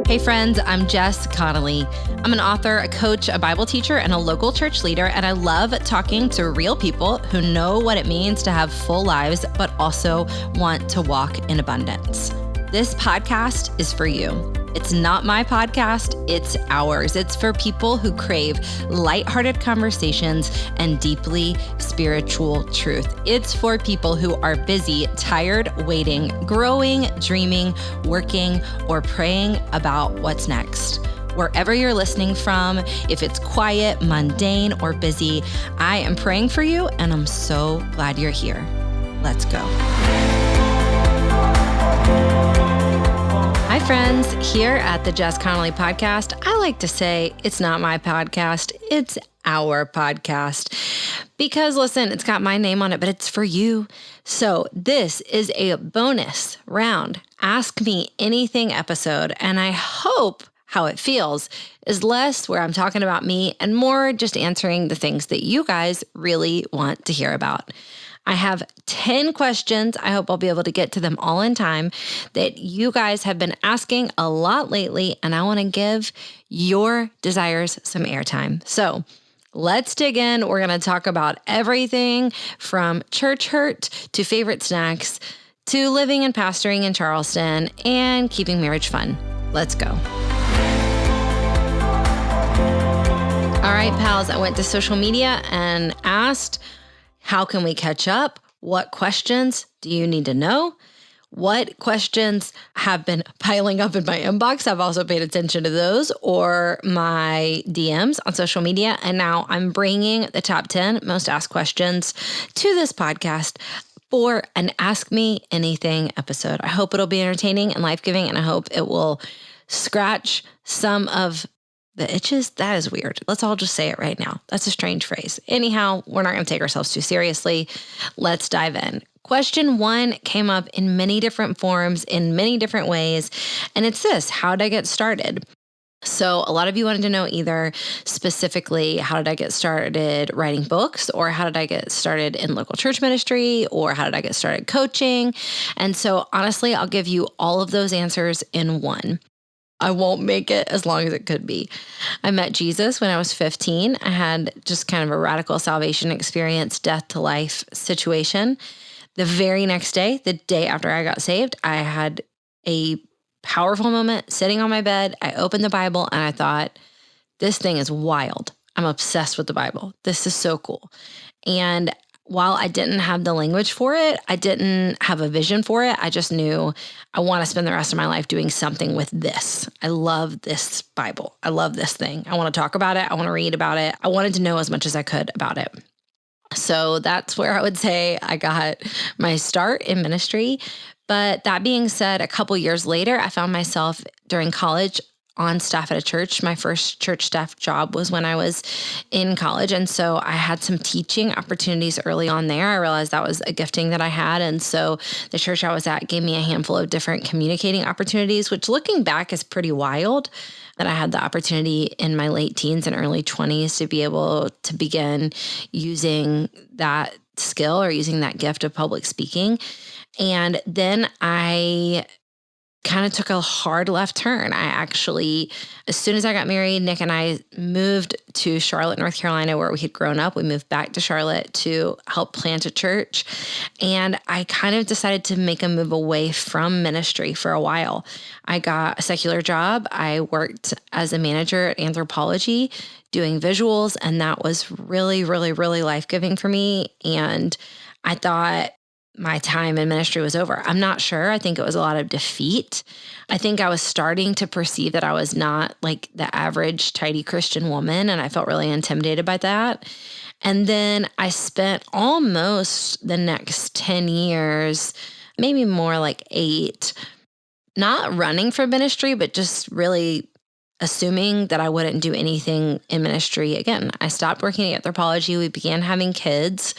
Hey friends, I'm Jess Connolly. I'm an author, a coach, a Bible teacher, and a local church leader, and I love talking to real people who know what it means to have full lives, but also want to walk in abundance. This podcast is for you. It's not my podcast, it's ours. It's for people who crave lighthearted conversations and deeply spiritual truth. It's for people who are busy, tired, waiting, growing, dreaming, working, or praying about what's next. Wherever you're listening from, if it's quiet, mundane, or busy, I am praying for you, and I'm so glad you're here. Let's go. Hi friends, here at the Jess Connolly Podcast, I like to say it's not my podcast, it's our podcast. Because listen, it's got my name on it, but it's for you. So this is a bonus round Ask Me Anything episode, and I hope how it feels is less where I'm talking about me and more just answering the things that you guys really want to hear about. I have 10 questions. I hope I'll be able to get to them all in time that you guys have been asking a lot lately, and I want to give your desires some airtime. So let's dig in. We're going to talk about everything from church hurt to favorite snacks to living and pastoring in Charleston and keeping marriage fun. Let's go. All right, pals, I went to social media and asked, how can we catch up? What questions do you need to know? What questions have been piling up in my inbox? I've also paid attention to those or my DMs on social media. And now I'm bringing the top 10 most asked questions to this podcast for an Ask Me Anything episode. I hope it'll be entertaining and life-giving, and I hope it will scratch some of the itches. That is weird. Let's all just say it right now. That's a strange phrase. Anyhow, we're not going to take ourselves too seriously. Let's dive in. Question 1 came up in many different forms, in many different ways. And it's this: how did I get started? So a lot of you wanted to know either specifically, how did I get started writing books, or how did I get started in local church ministry, or how did I get started coaching? And so honestly, I'll give you all of those answers in one. I won't make it as long as it could be. I met Jesus when I was 15. I had just kind of a radical salvation experience, death to life situation. The very next day, the day after I got saved, I had a powerful moment sitting on my bed. I opened the Bible and I thought, this thing is wild. I'm obsessed with the Bible. This is so cool. And while I didn't have the language for it, I didn't have a vision for it, I just knew I want to spend the rest of my life doing something with this. I love this Bible. I love this thing. I want to talk about it. I want to read about it. I wanted to know as much as I could about it. So that's where I would say I got my start in ministry. But that being said, a couple years later, I found myself during college on staff at a church. My first church staff job was when I was in college. And so I had some teaching opportunities early on there. I realized that was a gifting that I had. And so the church I was at gave me a handful of different communicating opportunities, which looking back is pretty wild that I had the opportunity in my late teens and early 20s to be able to begin using that skill or using that gift of public speaking. And then I kind of took a hard left turn. I actually, as soon as I got married, Nick and I moved to Charlotte, North Carolina, where we had grown up. We moved back to Charlotte to help plant a church. And I kind of decided to make a move away from ministry for a while. I got a secular job. I worked as a manager at Anthropology doing visuals, and that was really, really, really life-giving for me. And I thought my time in ministry was over. I'm not sure. I think it was a lot of defeat. I think I was starting to perceive that I was not like the average tidy Christian woman, and I felt really intimidated by that. And then I spent almost the next 10 years, maybe more like 8, not running for ministry, but just really assuming that I wouldn't do anything in ministry again. I stopped working at Anthropology. We began having kids.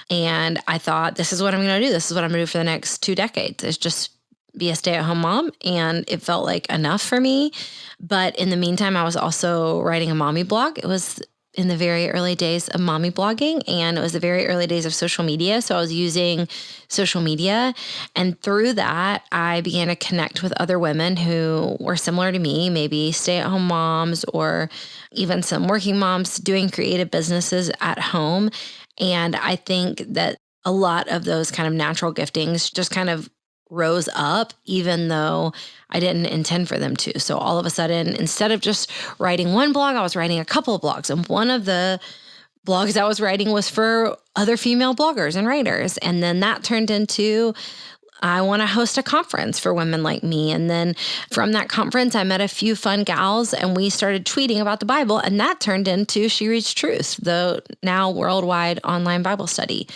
And I thought, this is what I'm going to do. This is what I'm going to do for the next 2 decades, is just be a stay-at-home mom. And it felt like enough for me. But in the meantime, I was also writing a mommy blog. It was in the very early days of mommy blogging, and it was the very early days of social media. So I was using social media, and through that, I began to connect with other women who were similar to me, maybe stay-at-home moms or even some working moms doing creative businesses at home. And I think that a lot of those kind of natural giftings just kind of rose up, even though I didn't intend for them to. So all of a sudden, instead of just writing one blog, I was writing a couple of blogs. And one of the blogs I was writing was for other female bloggers and writers. And then that turned into, I want to host a conference for women like me. And then from that conference, I met a few fun gals and we started tweeting about the Bible. And that turned into She Reads Truth, the now worldwide online Bible study.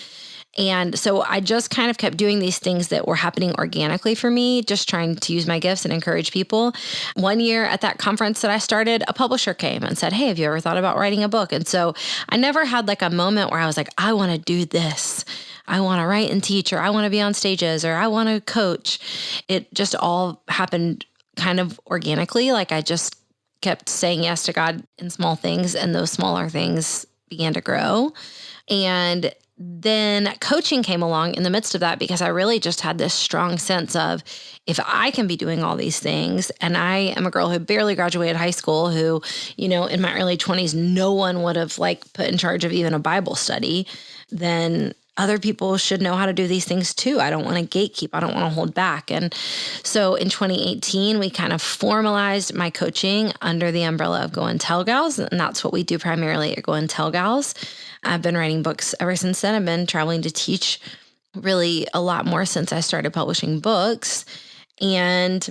And so I just kind of kept doing these things that were happening organically for me, just trying to use my gifts and encourage people. One year at that conference that I started, a publisher came and said, "Hey, have you ever thought about writing a book?" And so I never had like a moment where I was like, I want to do this. I want to write and teach, or I want to be on stages, or I want to coach. It just all happened kind of organically. Like I just kept saying yes to God in small things, and those smaller things began to grow. And then coaching came along in the midst of that, because I really just had this strong sense of, if I can be doing all these things, and I am a girl who barely graduated high school, who, in my early 20s, no one would have like put in charge of even a Bible study, then other people should know how to do these things too. I don't want to gatekeep. I don't want to hold back. And so in 2018, we kind of formalized my coaching under the umbrella of Go and Tell Gals. And that's what we do primarily at Go and Tell Gals. I've been writing books ever since then. I've been traveling to teach really a lot more since I started publishing books. And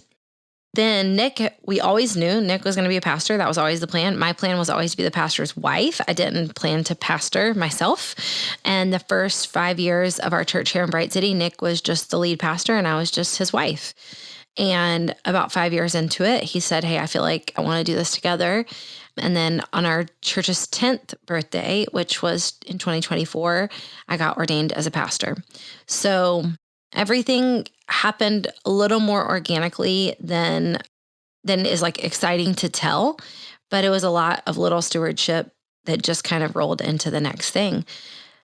then Nick, we always knew Nick was going to be a pastor. That was always the plan. My plan was always to be the pastor's wife. I didn't plan to pastor myself. And the first 5 years of our church here in Bright City, Nick was just the lead pastor and I was just his wife. And about 5 years into it, he said, "Hey, I feel like I want to do this together." And then on our church's 10th birthday, which was in 2024, I got ordained as a pastor. So everything happened a little more organically than is like exciting to tell, but it was a lot of little stewardship that just kind of rolled into the next thing.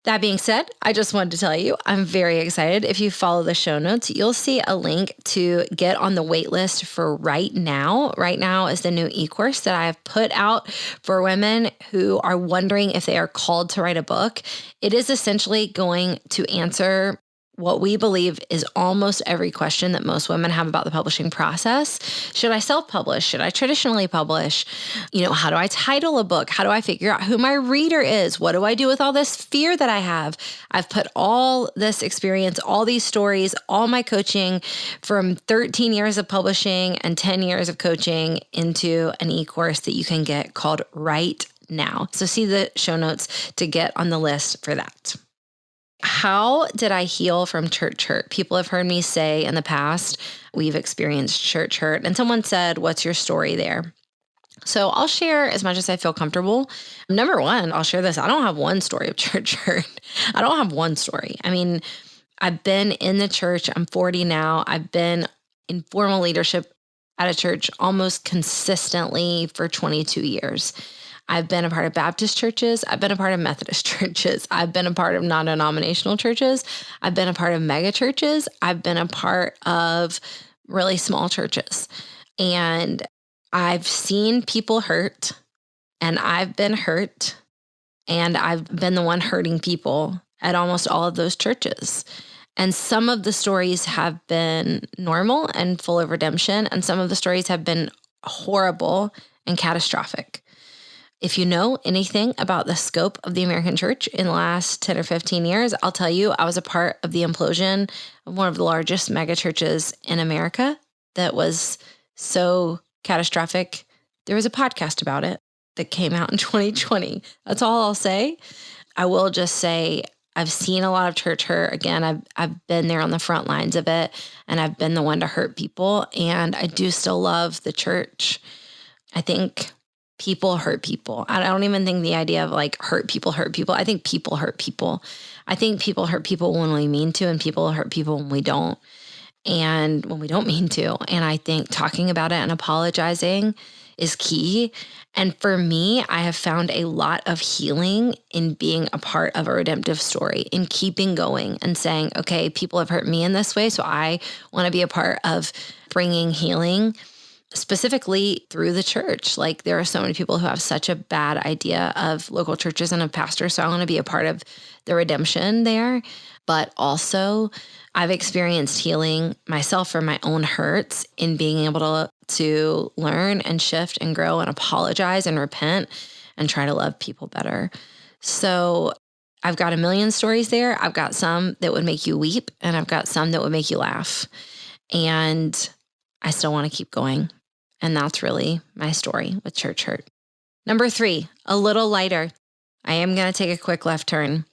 That being said, I just wanted to tell you, I'm very excited. If you follow the show notes, you'll see a link to get on the wait list for Right Now. Right Now is the new e-course that I have put out for women who are wondering if they are called to write a book. It is essentially going to answer what we believe is almost every question that most women have about the publishing process. Should I self-publish? Should I traditionally publish? How do I title a book? How do I figure out who my reader is? What do I do with all this fear that I have? I've put all this experience, all these stories, all my coaching from 13 years of publishing and 10 years of coaching into an e-course that you can get called Right Now. So see the show notes to get on the list for that. How did I heal from church hurt? People have heard me say in the past, we've experienced church hurt. And someone said, "What's your story there?" So I'll share as much as I feel comfortable. Number one, I'll share this. I don't have one story of church hurt. I don't have one story. I mean, I've been in the church. I'm 40 now. I've been in formal leadership at a church almost consistently for 22 years. I've been a part of Baptist churches. I've been a part of Methodist churches. I've been a part of non-denominational churches. I've been a part of mega churches. I've been a part of really small churches. And I've seen people hurt, and I've been hurt, and I've been the one hurting people at almost all of those churches. And some of the stories have been normal and full of redemption, and some of the stories have been horrible and catastrophic. If you know anything about the scope of the American church in the last 10 or 15 years, I'll tell you, I was a part of the implosion of one of the largest mega churches in America that was so catastrophic. There was a podcast about it that came out in 2020. That's all I'll say. I will just say I've seen a lot of church hurt. Again, I've been there on the front lines of it, and I've been the one to hurt people. And I do still love the church. I think people hurt people. I don't even think the idea of like hurt people. I think people hurt people. I think people hurt people when we mean to, and people hurt people when we don't, and when we don't mean to. And I think talking about it and apologizing is key. And for me, I have found a lot of healing in being a part of a redemptive story, in keeping going and saying, okay, people have hurt me in this way, so I want to be a part of bringing healing, specifically through the church. Like, there are so many people who have such a bad idea of local churches and of pastors. So I want to be a part of the redemption there. But also, I've experienced healing myself from my own hurts in being able to learn and shift and grow and apologize and repent and try to love people better. So I've got a million stories there. I've got some that would make you weep, and I've got some that would make you laugh. And I still want to keep going. And that's really my story with church hurt. Number 3, a little lighter. I am going to take a quick left turn.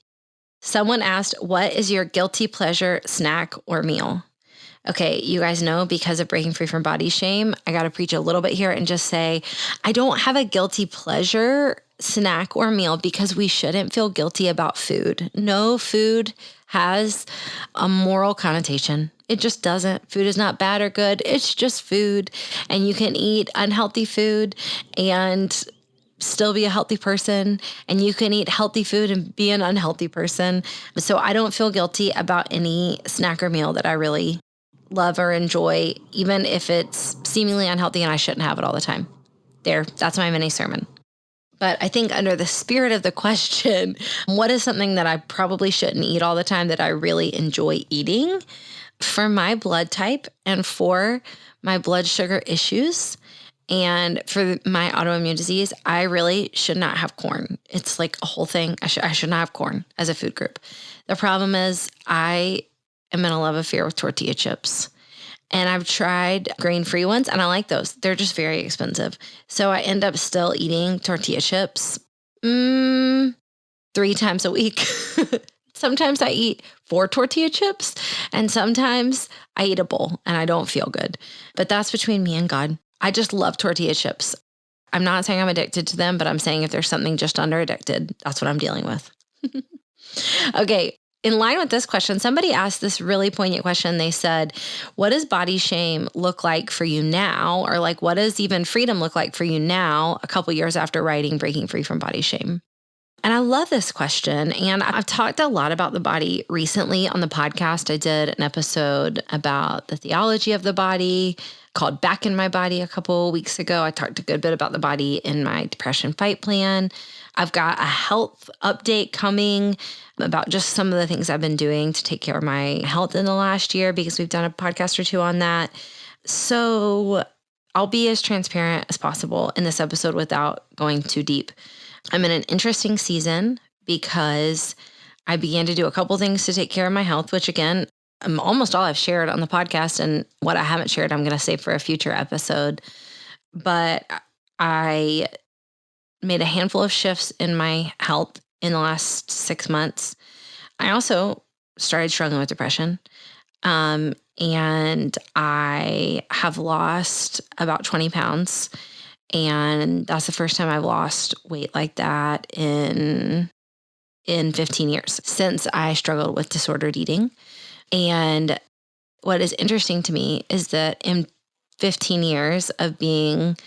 Someone asked, what is your guilty pleasure snack or meal? Okay, you guys know, because of breaking free from body shame, I got to preach a little bit here and just say, I don't have a guilty pleasure snack or meal because we shouldn't feel guilty about food. No food has a moral connotation. It just doesn't. Food is not bad or good. It's just food. And you can eat unhealthy food and still be a healthy person. And you can eat healthy food and be an unhealthy person. So I don't feel guilty about any snack or meal that I really love or enjoy, even if it's seemingly unhealthy and I shouldn't have it all the time. There, that's my mini sermon. But I think under the spirit of the question, what is something that I probably shouldn't eat all the time that I really enjoy eating? For my blood type and for my blood sugar issues and for my autoimmune disease, I really should not have corn. It's like a whole thing. I should not have corn as a food group. The problem is I am in a love affair with tortilla chips. And I've tried grain-free ones, and I like those. They're just very expensive. So I end up still eating tortilla chips 3 times a week. Sometimes I eat 4 tortilla chips, and sometimes I eat a bowl, and I don't feel good. But that's between me and God. I just love tortilla chips. I'm not saying I'm addicted to them, but I'm saying if there's something just under addicted, that's what I'm dealing with. Okay. In line with this question, somebody asked this really poignant question. They said, what does body shame look like for you now? Or like, what does even freedom look like for you now, a couple years after writing Breaking Free from Body Shame? And I love this question. And I've talked a lot about the body recently on the podcast. I did an episode about the theology of the body called Back in My Body a couple weeks ago. I talked a good bit about the body in my depression fight plan. I've got a health update coming about just some of the things I've been doing to take care of my health in the last year, because we've done a podcast or 2 on that. So I'll be as transparent as possible in this episode without going too deep. I'm in an interesting season because I began to do a couple things to take care of my health, which again, almost all I've shared on the podcast, and what I haven't shared, I'm going to save for a future episode. But I made a handful of shifts in my health in the last 6 months. I also started struggling with depression. And I have lost about 20 pounds. And that's the first time I've lost weight like that in 15 years since I struggled with disordered eating. And what is interesting to me is that in 15 years of being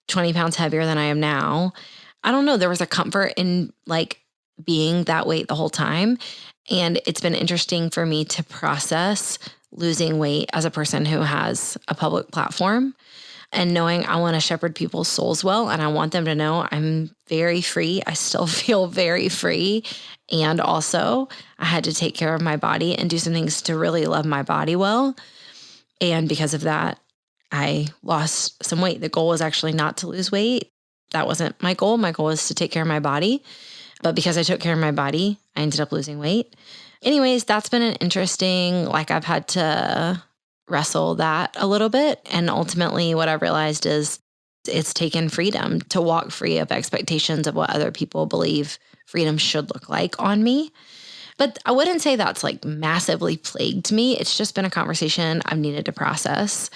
20 pounds heavier than I am now, I don't know, there was a comfort in like being that weight the whole time. And it's been interesting for me to process losing weight as a person who has a public platform and knowing I want to shepherd people's souls well. And I want them to know I'm very free. I still feel very free. And also I had to take care of my body and do some things to really love my body well. And because of that, I lost some weight. The goal was actually not to lose weight. That wasn't my goal. My goal was to take care of my body. But because I took care of my body, I ended up losing weight. Anyways, that's been an interesting, I've had to wrestle that a little bit. And ultimately what I've realized is it's taken freedom to walk free of expectations of what other people believe freedom should look like on me. But I wouldn't say that's massively plagued me. It's just been a conversation I've needed to process.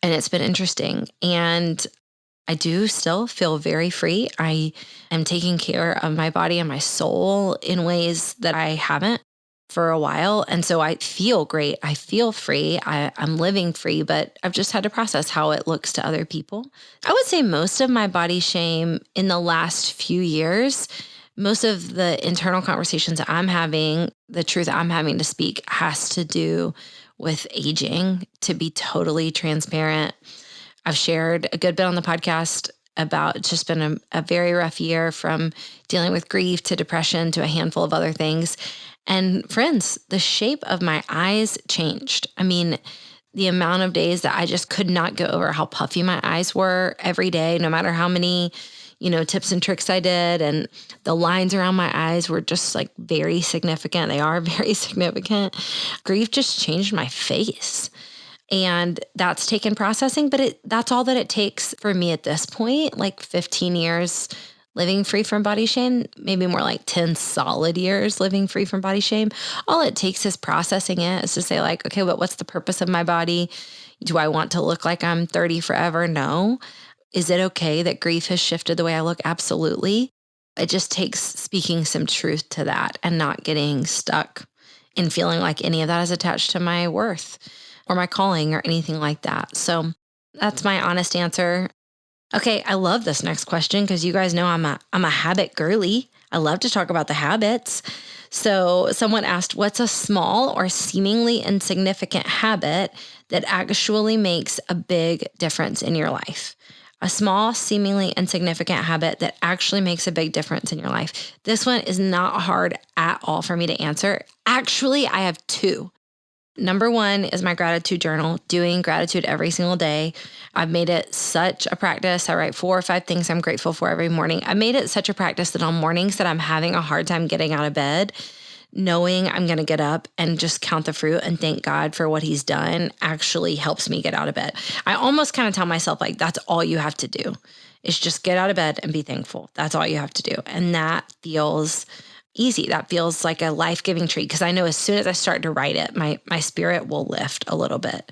And it's been interesting. And I do still feel very free. I am taking care of my body and my soul in ways that I haven't for a while. And so I feel great. I feel free. I'm living free, but I've just had to process how it looks to other people. I would say most of my body shame in the last few years, most of the internal conversations I'm having, the truth I'm having to speak has to do with aging. To be totally transparent, I've shared a good bit on the podcast about it's just been a very rough year, from dealing with grief to depression to a handful of other things. And friends, the shape of my eyes changed. I mean, the amount of days that I just could not get over how puffy my eyes were every day, no matter how many, tips and tricks I did. And the lines around my eyes were just like very significant. They are very significant. Grief just changed my face. And that's taken processing, but that's all that it takes for me at this point, like 15 years living free from body shame, maybe more like 10 solid years living free from body shame. All it takes is processing it, is to say like, okay, but what's the purpose of my body? Do I want to look like I'm 30 forever? No. Is it okay that grief has shifted the way I look? Absolutely. It just takes speaking some truth to that and not getting stuck in feeling like any of that is attached to my worth or my calling or anything like that. So that's my honest answer. Okay, I love this next question because you guys know I'm a habit girly. I love to talk about the habits. So someone asked, what's a small or seemingly insignificant habit that actually makes a big difference in your life? A small, seemingly insignificant habit that actually makes a big difference in your life. This one is not hard at all for me to answer. Actually, I have two. Number one is my gratitude journal, doing gratitude every single day. I've made it such a practice. I write 4 or 5 things I'm grateful for every morning. I made it such a practice that on mornings that I'm having a hard time getting out of bed, knowing I'm going to get up and just count the fruit and thank God for what he's done actually helps me get out of bed. I almost kind of tell myself like, that's all you have to do is just get out of bed and be thankful. That's all you have to do. And that feels easy. That feels like a life-giving treat because I know as soon as I start to write it, my spirit will lift a little bit.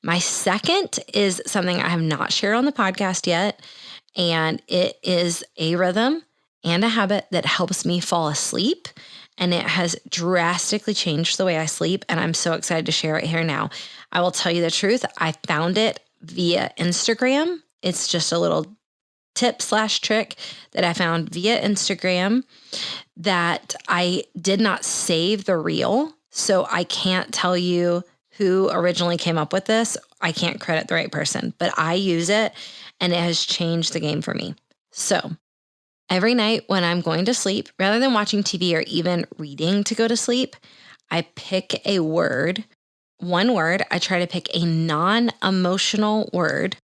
My second is something I have not shared on the podcast yet, and it is a rhythm and a habit that helps me fall asleep, and it has drastically changed the way I sleep, and I'm so excited to share it here now. I will tell you the truth. I found it via Instagram. It's just a little tip/trick that I found via Instagram that I did not save the reel. So I can't tell you who originally came up with this. I can't credit the right person, but I use it and it has changed the game for me. So every night when I'm going to sleep, rather than watching TV or even reading to go to sleep, I pick a word, one word. I try to pick a non-emotional word.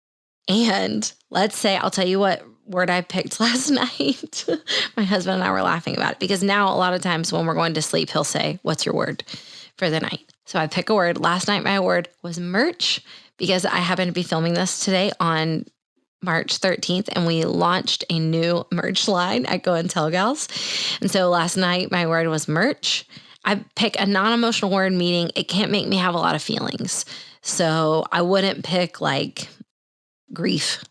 And let's say, I'll tell you what word I picked last night. My husband and I were laughing about it because now a lot of times when we're going to sleep, he'll say, what's your word for the night? So I pick a word. Last night, my word was merch because I happen to be filming this today on March 13th, and we launched a new merch line at Go and Tell Gals. And so last night, my word was merch. I pick a non-emotional word, meaning it can't make me have a lot of feelings. So I wouldn't pick like grief.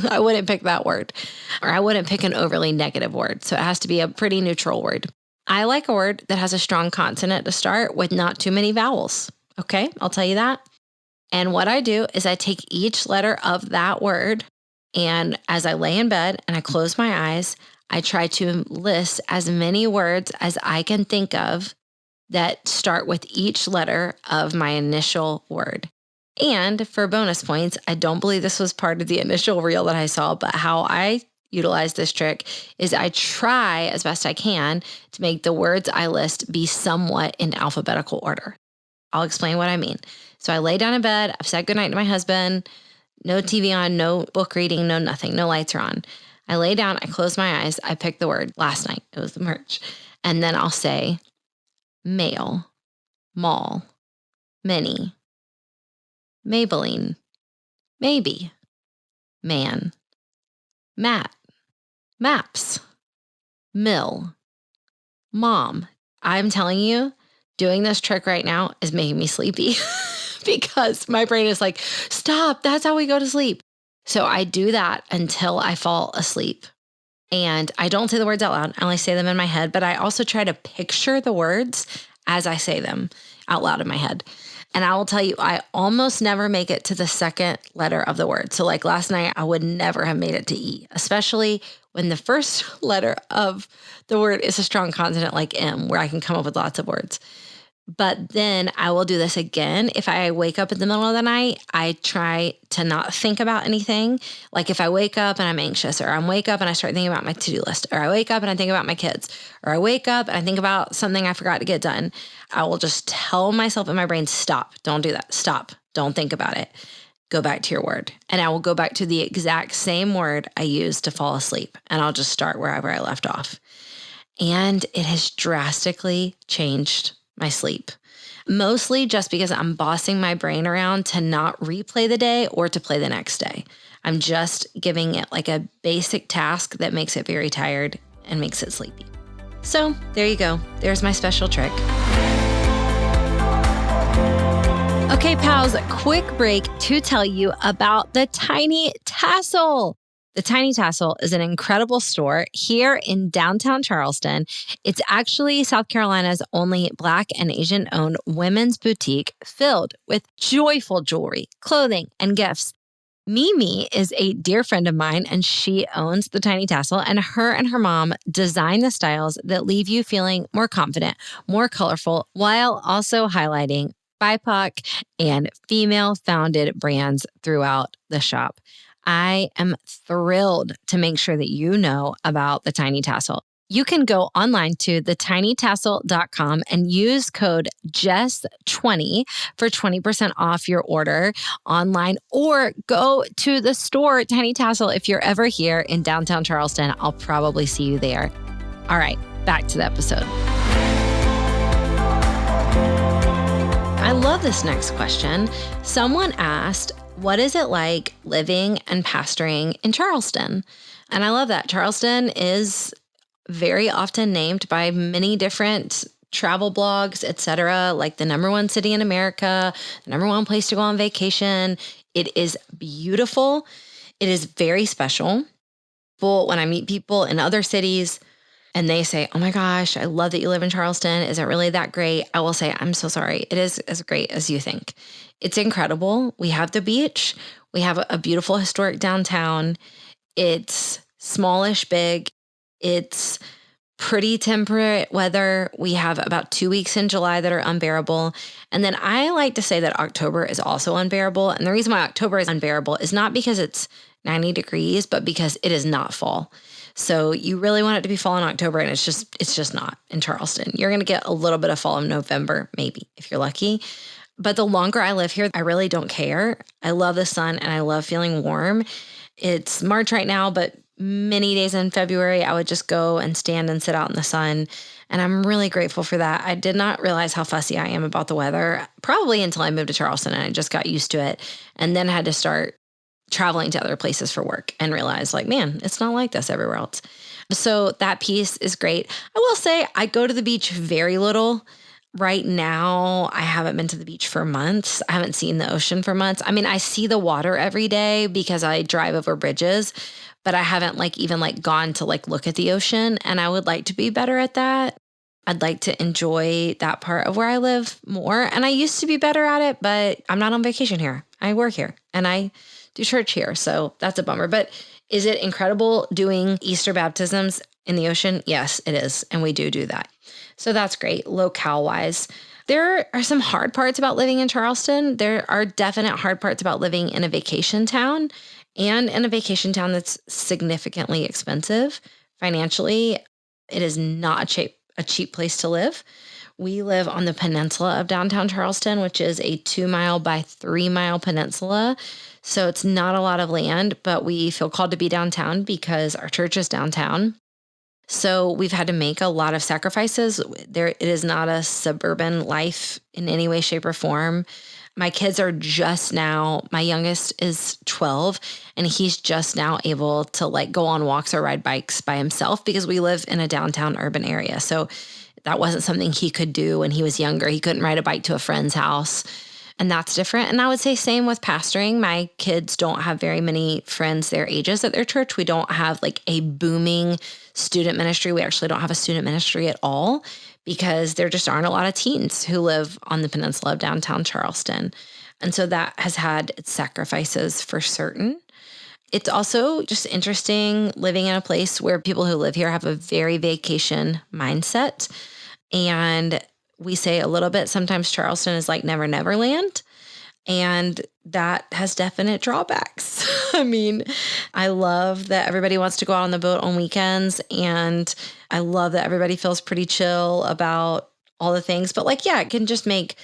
I wouldn't pick that word, or I wouldn't pick an overly negative word. So it has to be a pretty neutral word. I like a word that has a strong consonant to start with not too many vowels. Okay, I'll tell you that. And what I do is I take each letter of that word, and as I lay in bed and I close my eyes, I try to list as many words as I can think of that start with each letter of my initial word. And for bonus points, I don't believe this was part of the initial reel that I saw, but how I utilize this trick is I try as best I can to make the words I list be somewhat in alphabetical order. I'll explain what I mean. So I lay down in bed, I've said goodnight to my husband, no TV on, no book reading, no nothing, no lights are on. I lay down, I close my eyes, I pick the word. Last night, it was the merch. And then I'll say male, mall, mini, Maybelline, maybe, man, mat, maps, mill, mom. I'm telling you, doing this trick right now is making me sleepy because my brain is like, stop, that's how we go to sleep. So I do that until I fall asleep. And I don't say the words out loud. I only say them in my head, but I also try to picture the words as I say them out loud in my head. And I will tell you, I almost never make it to the second letter of the word. So like last night, I would never have made it to E, especially when the first letter of the word is a strong consonant like M, where I can come up with lots of words. But then I will do this again. If I wake up in the middle of the night, I try to not think about anything. Like if I wake up and I'm anxious, or I wake up and I start thinking about my to-do list, or I wake up and I think about my kids, or I wake up and I think about something I forgot to get done, I will just tell myself in my brain, stop, don't do that. Stop, don't think about it. Go back to your word. And I will go back to the exact same word I used to fall asleep. And I'll just start wherever I left off. And it has drastically changed my sleep, mostly just because I'm bossing my brain around to not replay the day or to play the next day. I'm just giving it like a basic task that makes it very tired and makes it sleepy. So there you go. There's my special trick. Okay, pals, quick break to tell you about the Tiny Tassel. The Tiny Tassel is an incredible store here in downtown Charleston. It's actually South Carolina's only Black and Asian-owned women's boutique filled with joyful jewelry, clothing, and gifts. Mimi is a dear friend of mine, and she owns the Tiny Tassel, and her mom design the styles that leave you feeling more confident, more colorful, while also highlighting BIPOC and female-founded brands throughout the shop. I am thrilled to make sure that you know about the Tiny Tassel. You can go online to thetinytassel.com and use code JESS20 for 20% off your order online, or go to the store at Tiny Tassel if you're ever here in downtown Charleston. I'll probably see you there. All right, back to the episode. I love this next question. Someone asked, what is it like living and pastoring in Charleston? And I love that. Charleston is very often named by many different travel blogs, etc., like the #1 city in America, the #1 place to go on vacation. It is beautiful. It is very special. But when I meet people in other cities and they say, oh my gosh, I love that you live in Charleston. Is it really that great? I will say, I'm so sorry. It is as great as you think. It's incredible. We have the beach. We have a beautiful historic downtown. It's smallish, big. It's pretty temperate weather. We have about 2 weeks in July that are unbearable. And then I like to say that October is also unbearable. And the reason why October is unbearable is not because it's 90 degrees, but because it is not fall. So you really want it to be fall in October, and it's just not in Charleston. You're going to get a little bit of fall in November, maybe, if you're lucky. But the longer I live here, I really don't care. I love the sun and I love feeling warm. It's March right now, but many days in February, I would just go and stand and sit out in the sun. And I'm really grateful for that. I did not realize how fussy I am about the weather, probably until I moved to Charleston and I just got used to it. And then I had to start traveling to other places for work and realize, like, man, it's not like this everywhere else. So that piece is great. I will say I go to the beach very little. Right now, I haven't been to the beach for months. I haven't seen the ocean for months. I mean, I see the water every day because I drive over bridges, but I haven't even gone to look at the ocean. And I would like to be better at that. I'd like to enjoy that part of where I live more. And I used to be better at it, but I'm not on vacation here. I work here and I do church here. So that's a bummer. But is it incredible doing Easter baptisms in the ocean? Yes, it is. And we do that. So that's great, locale-wise. There are some hard parts about living in Charleston. There are definite hard parts about living in a vacation town, and in a vacation town that's significantly expensive financially. It is not a cheap place to live. We live on the peninsula of downtown Charleston, which is a 2-mile by 3-mile peninsula. So it's not a lot of land, but we feel called to be downtown because our church is downtown. So we've had to make a lot of sacrifices. It is not a suburban life in any way, shape, or form. My kids are just now, my youngest is 12, and he's just now able to go on walks or ride bikes by himself because we live in a downtown urban area. So that wasn't something he could do when he was younger. He couldn't ride a bike to a friend's house. And that's different. And I would say same with pastoring. My kids don't have very many friends their ages at their church. We don't have a booming student ministry. We actually don't have a student ministry at all because there just aren't a lot of teens who live on the peninsula of downtown Charleston. And so that has had its sacrifices for certain. It's also just interesting living in a place where people who live here have a very vacation mindset. And we say a little bit, sometimes Charleston is like Never Never Land. And that has definite drawbacks. I mean, I love that everybody wants to go out on the boat on weekends. And I love that everybody feels pretty chill about all the things. But like, yeah, it can just make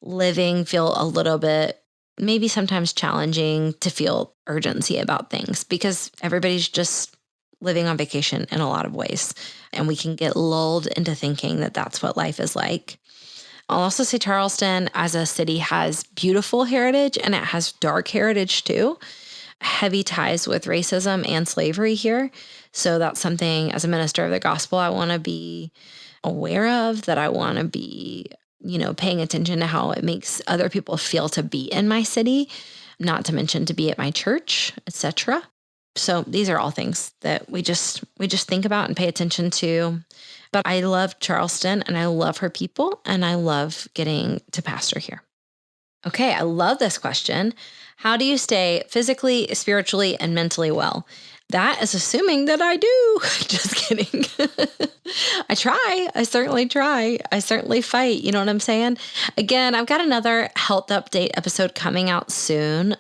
living feel a little bit, maybe sometimes challenging to feel urgency about things because everybody's just living on vacation in a lot of ways. And we can get lulled into thinking that that's what life is like. I'll also say Charleston as a city has beautiful heritage and it has dark heritage too. Heavy ties with racism and slavery here. So that's something as a minister of the gospel I want to be aware of, that I want to be paying attention to how it makes other people feel to be in my city, not to mention to be at my church, etc. So these are all things that we just think about and pay attention to. But I love Charleston and I love her people and I love getting to pastor here. Okay, I love this question. How do you stay physically, spiritually, and mentally well? That is assuming that I do. Just kidding. I try. I certainly try. I certainly fight. You know what I'm saying? Again, I've got another health update episode coming out soon.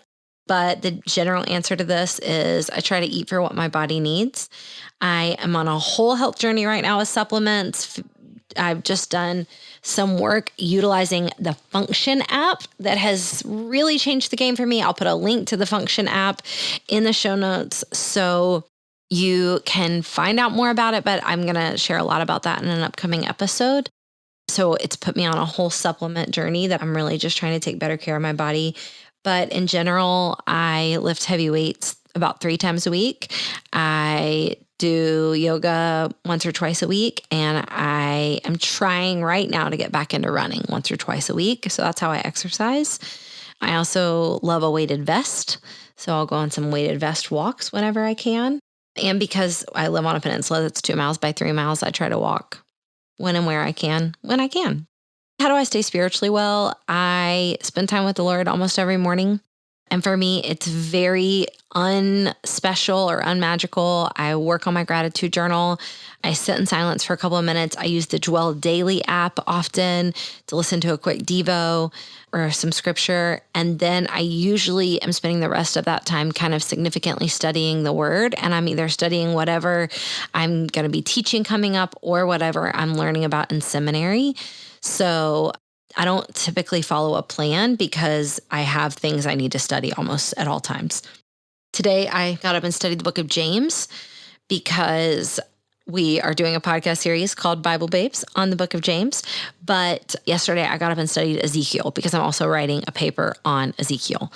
But the general answer to this is I try to eat for what my body needs. I am on a whole health journey right now with supplements. I've just done some work utilizing the Function app that has really changed the game for me. I'll put a link to the Function app in the show notes so you can find out more about it, but I'm going to share a lot about that in an upcoming episode. So it's put me on a whole supplement journey that I'm really just trying to take better care of my body. But in general, I lift heavy weights about 3 times a week. I do yoga once or twice a week, and I am trying right now to get back into running once or twice a week. So that's how I exercise. I also love a weighted vest. So I'll go on some weighted vest walks whenever I can. And because I live on a peninsula that's 2 miles by 3 miles, I try to walk when and where I can, when I can. How do I stay spiritually well? I spend time with the Lord almost every morning. And for me, it's very unspecial or unmagical. I work on my gratitude journal. I sit in silence for a couple of minutes. I use the Dwell Daily app often to listen to a quick Devo or some scripture. And then I usually am spending the rest of that time kind of significantly studying the word. And I'm either studying whatever I'm going to be teaching coming up or whatever I'm learning about in seminary. So I don't typically follow a plan because I have things I need to study almost at all times. Today, I got up and studied the book of James because we are doing a podcast series called Bible Babes on the book of James. But yesterday, I got up and studied Ezekiel because I'm also writing a paper on Ezekiel.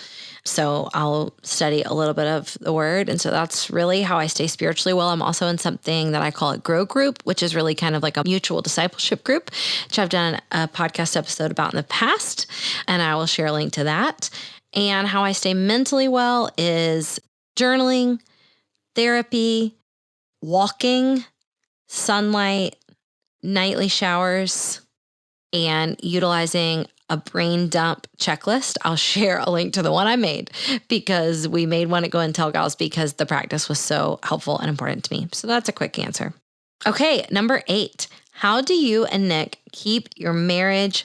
So I'll study a little bit of the word. And so that's really how I stay spiritually well. I'm also in something that I call a Grow Group, which is really kind of like a mutual discipleship group, which I've done a podcast episode about in the past. And I will share a link to that. And how I stay mentally well is journaling, therapy, walking, sunlight, nightly showers, and utilizing a brain dump checklist. I'll share a link to the one I made because we made one at Go and Tell Gals because the practice was so helpful and important to me. So that's a quick answer. Okay, number 8. How do you and Nick keep your marriage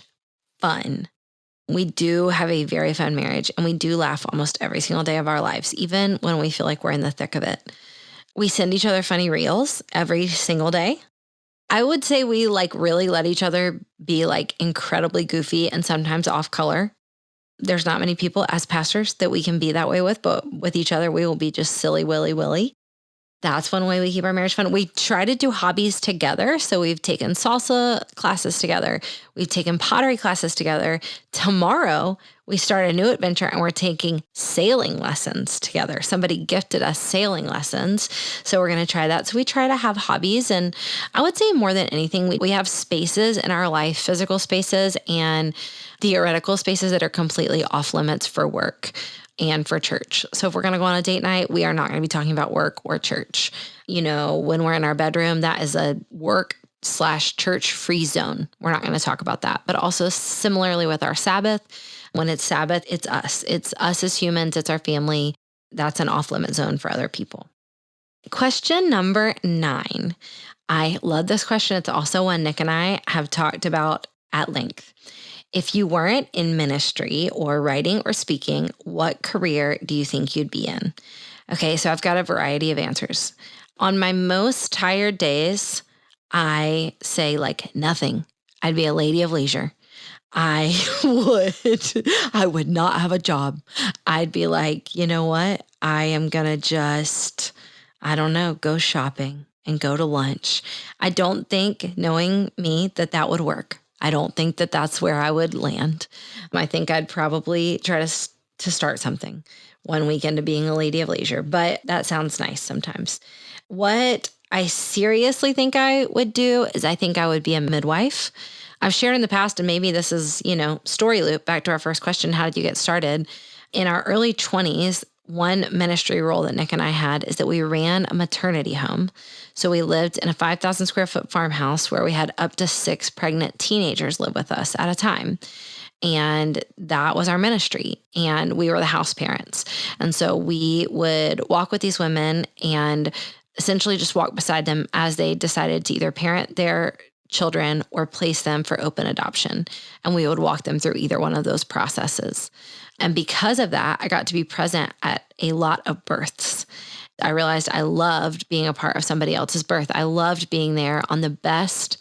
fun? We do have a very fun marriage and we do laugh almost every single day of our lives, even when we feel like we're in the thick of it. We send each other funny reels every single day. I would say we really let each other be incredibly goofy and sometimes off color. There's not many people as pastors that we can be that way with, but with each other, we will be just silly willy. That's one way we keep our marriage fun. We try to do hobbies together. So we've taken salsa classes together. We've taken pottery classes together. Tomorrow, we start a new adventure and we're taking sailing lessons together. Somebody gifted us sailing lessons. So we're going to try that. So we try to have hobbies. And I would say more than anything, we have spaces in our life, physical spaces and theoretical spaces that are completely off limits for work and for church. So if we're going to go on a date night, we are not going to be talking about work or church. When we're in our bedroom, that is a work church free zone. We're not going to talk about that. But also similarly with our Sabbath, when it's Sabbath, it's us. It's us as humans. It's our family. That's an off limit zone for other people. Question number 9. I love this question. It's also one Nick and I have talked about at length. If you weren't in ministry or writing or speaking, what career do you think you'd be in? Okay, so I've got a variety of answers. On my most tired days, I say like nothing. I'd be a lady of leisure. I would not have a job. I'd be like, you know what? I am going to just, I don't know, go shopping and go to lunch. I don't think, knowing me, that would work. I don't think that that's where I would land. I think I'd probably try to start something one weekend of being a lady of leisure, but that sounds nice sometimes. What I seriously think I would do is I think I would be a midwife. I've shared in the past, and maybe this is, story loop back to our first question, how did you get started? In our early 20s, one ministry role that Nick and I had is that we ran a maternity home. So we lived in a 5,000 square foot farmhouse where we had up to 6 pregnant teenagers live with us at a time. And that was our ministry. And we were the house parents. And so we would walk with these women and essentially just walk beside them as they decided to either parent their children or place them for open adoption. And we would walk them through either one of those processes. And because of that, I got to be present at a lot of births. I realized I loved being a part of somebody else's birth. I loved being there on the best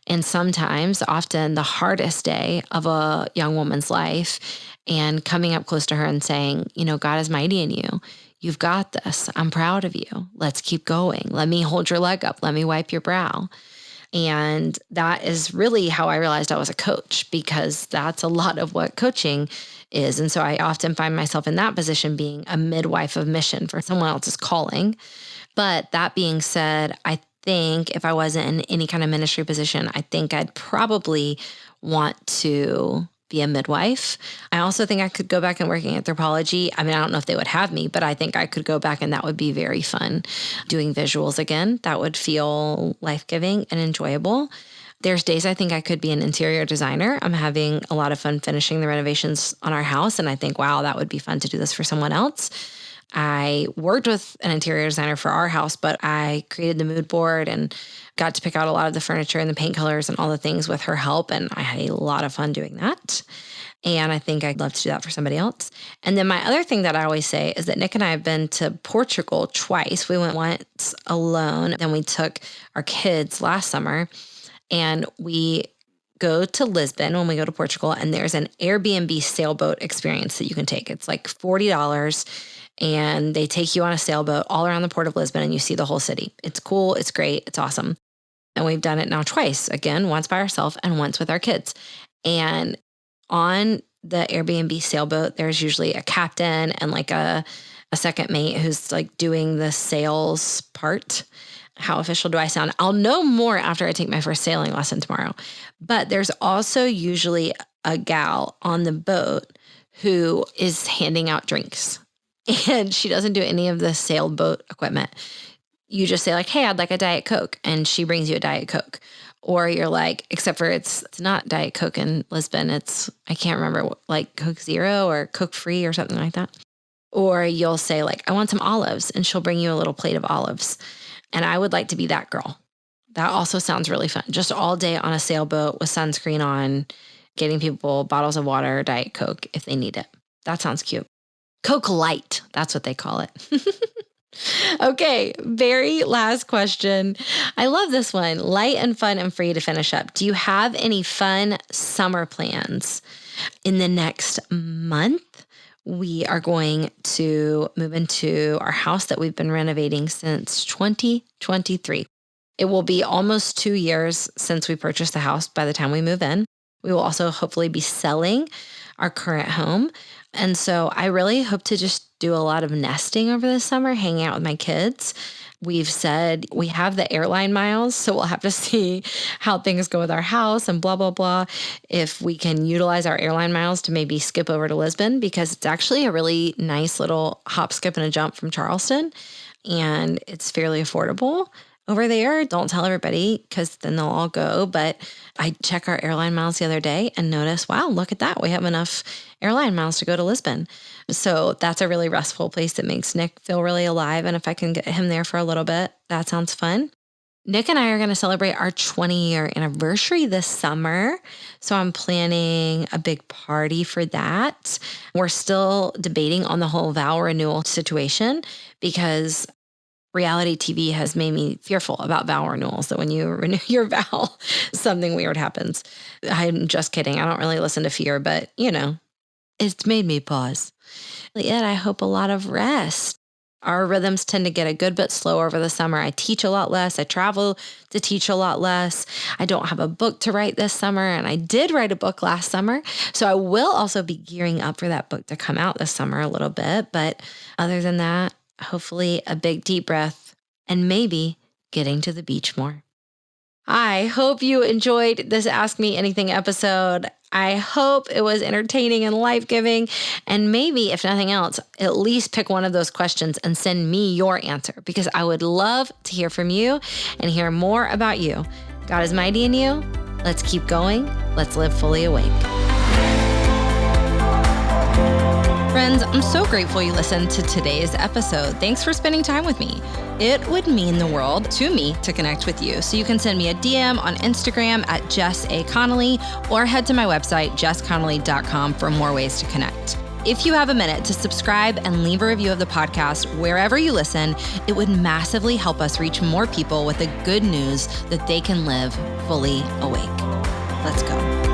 and sometimes often the hardest day of a young woman's life and coming up close to her and saying, God is mighty in you. You've got this. I'm proud of you. Let's keep going. Let me hold your leg up. Let me wipe your brow. And that is really how I realized I was a coach, because that's a lot of what coaching is. And so I often find myself in that position, being a midwife of mission for someone else's calling. But that being said, I think if I wasn't in any kind of ministry position, I think I'd probably want to be a midwife. I also think I could go back and work in anthropology. I mean, I don't know if they would have me, but I think I could go back and that would be very fun. Doing visuals again, that would feel life-giving and enjoyable. There's days I think I could be an interior designer. I'm having a lot of fun finishing the renovations on our house. And I think, wow, that would be fun to do this for someone else. I worked with an interior designer for our house, but I created the mood board and got to pick out a lot of the furniture and the paint colors and all the things with her help. And I had a lot of fun doing that. And I think I'd love to do that for somebody else. And then my other thing that I always say is that Nick and I have been to Portugal twice. We went once alone, then we took our kids last summer, and we go to Lisbon when we go to Portugal, and there's an Airbnb sailboat experience that you can take. It's like $40. And they take you on a sailboat all around the port of Lisbon and you see the whole city. It's cool. It's great. It's awesome. And we've done it now twice, again, once by ourselves and once with our kids. And on the Airbnb sailboat, there's usually a captain and like a second mate who's like doing the sales part. How official do I sound? I'll know more after I take my first sailing lesson tomorrow. But there's also usually a gal on the boat who is handing out drinks. And she doesn't do any of the sailboat equipment. You just say like, hey, I'd like a Diet Coke. And she brings you a Diet Coke. Or you're like, except for it's not Diet Coke in Lisbon. It's, I can't remember, like Coke Zero or Coke Free or something like that. Or you'll say like, I want some olives. And she'll bring you a little plate of olives. And I would like to be that girl. That also sounds really fun. Just all day on a sailboat with sunscreen on, getting people bottles of water, Diet Coke if they need it. That sounds cute. Coke Light, that's what they call it. Okay, very last question. I love this one. Light and fun and free to finish up. Do you have any fun summer plans? In the next month, we are going to move into our house that we've been renovating since 2023. It will be almost 2 years since we purchased the house by the time we move in. We will also hopefully be selling our current home. And so I really hope to just do a lot of nesting over the summer, hanging out with my kids. We've said we have the airline miles, so we'll have to see how things go with our house and blah, blah, blah. If we can utilize our airline miles to maybe skip over to Lisbon, because it's actually a really nice little hop, skip, and a jump from Charleston, and it's fairly affordable. over there. Don't tell everybody because then they'll all go. But I check our airline miles the other day and notice, wow, look at that. We have enough airline miles to go to Lisbon. So that's a really restful place that makes Nick feel really alive. And if I can get him there for a little bit, that sounds fun. Nick and I are going to celebrate our 20-year anniversary this summer. So I'm planning a big party for that. We're still debating on the whole vow renewal situation because reality TV has made me fearful about vow renewals, that when you renew your vow, something weird happens. I'm just kidding. I don't really listen to fear, but it's made me pause. Yet I hope a lot of rest. Our rhythms tend to get a good bit slower over the summer. I teach a lot less. I travel to teach a lot less. I don't have a book to write this summer, and I did write a book last summer. So I will also be gearing up for that book to come out this summer a little bit. But other than that, hopefully a big deep breath and maybe getting to the beach more. I hope you enjoyed this Ask Me Anything episode. I hope it was entertaining and life-giving. And maybe, if nothing else, at least pick one of those questions and send me your answer, because I would love to hear from you and hear more about you. God is mighty in you. Let's keep going. Let's live fully awake. Friends, I'm so grateful you listened to today's episode. Thanks for spending time with me. It would mean the world to me to connect with you. So you can send me a DM on Instagram at Jess A. Connolly or head to my website, jessconnolly.com, for more ways to connect. If you have a minute to subscribe and leave a review of the podcast wherever you listen, it would massively help us reach more people with the good news that they can live fully awake. Let's go.